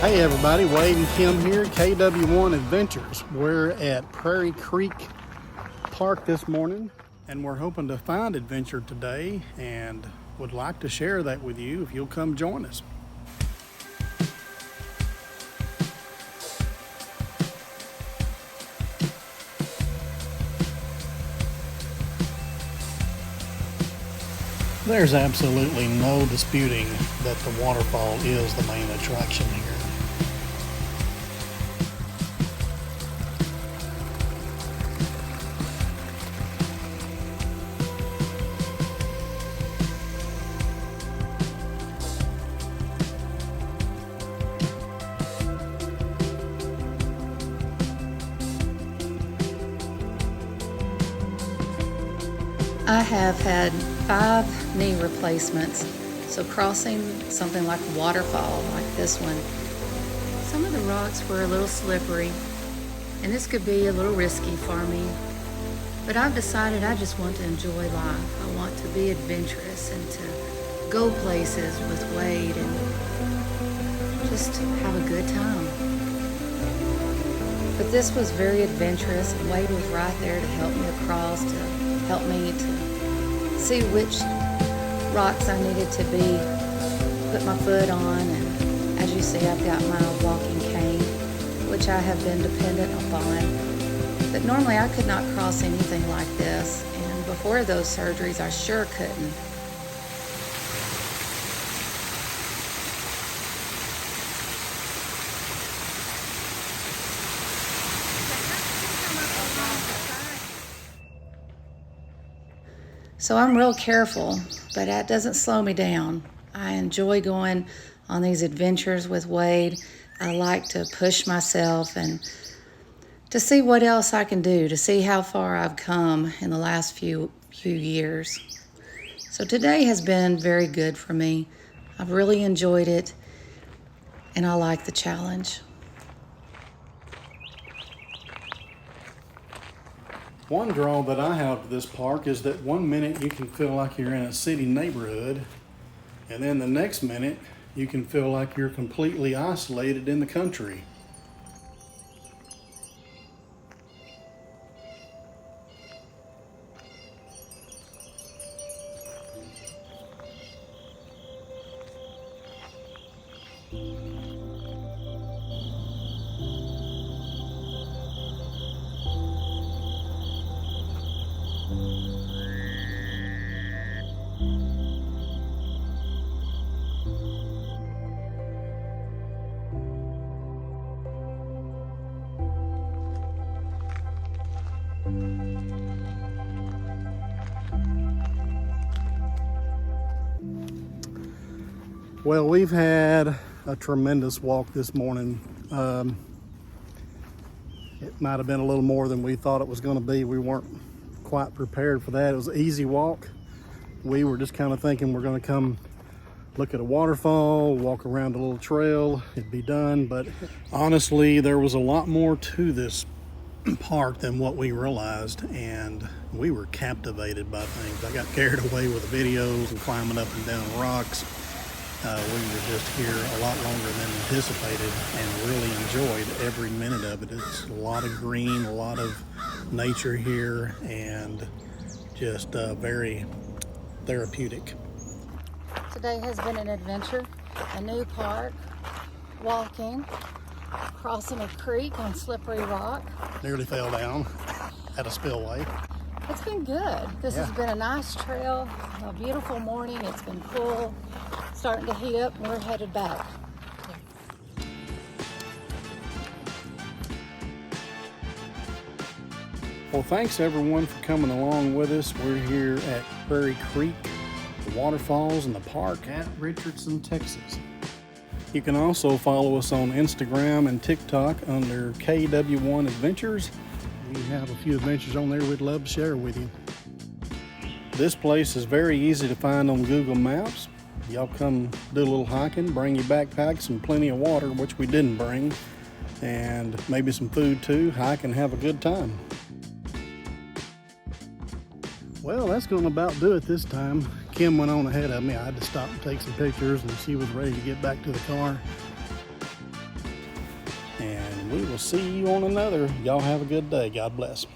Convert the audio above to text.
Hey everybody, Wade and Kim here, KW1 Adventures. We're at Prairie Creek Park this morning and we're hoping to find adventure today and would like to share that with you if you'll come join us. There's absolutely no disputing that the waterfall is the main attraction here. I have had 5 knee replacements, so crossing something like a waterfall like this one, some of the rocks were a little slippery and this could be a little risky for me, but I've decided I just want to enjoy life. I want to be adventurous and to go places with Wade and just have a good time. But this was very adventurous and Wade was right there to help me across, to help me to see which rocks I needed to put my foot on. And as you see, I've got my walking cane, which I have been dependent upon. But normally I could not cross anything like this, and before those surgeries I sure couldn't. So I'm real careful, but that doesn't slow me down. I enjoy going on these adventures with Wade. I like to push myself and to see what else I can do, to see how far I've come in the last few years. So today has been very good for me. I've really enjoyed it, and I like the challenge. One draw that I have to this park is that one minute you can feel like you're in a city neighborhood, and then the next minute you can feel like you're completely isolated in the country. Well, we've had a tremendous walk this morning. It might have been a little more than we thought it was going to be. We weren't quite prepared for that. It was an easy walk. We were just kind of thinking we're going to come look at a waterfall, walk around a little trail, it'd be done. But honestly, there was a lot more to this park than what we realized, and we were captivated by things. I got carried away with the videos and climbing up and down rocks. We were just here a lot longer than anticipated and really enjoyed every minute of it. It's a lot of green, a lot of nature here, and just very therapeutic. Today has been an adventure, a new park, walking, crossing a creek on slippery rock. Nearly fell down at a spillway. It's been good. This has been a nice trail, a beautiful morning. It's been cool, starting to heat up, and we're headed back. Well, thanks everyone for coming along with us. We're here at Prairie Creek, the waterfalls and the park at Richardson, Texas. You can also follow us on Instagram and TikTok under KW1 Adventures. We have a few adventures on there we'd love to share with you. This place is very easy to find on Google Maps. Y'all come do a little hiking, bring your backpacks and plenty of water, which we didn't bring, and maybe some food too. Hike and have a good time. Well, that's going to about do it this time. Kim went on ahead of me. I had to stop and take some pictures, and she was ready to get back to the car. and we will see you on another. Y'all have a good day. God bless.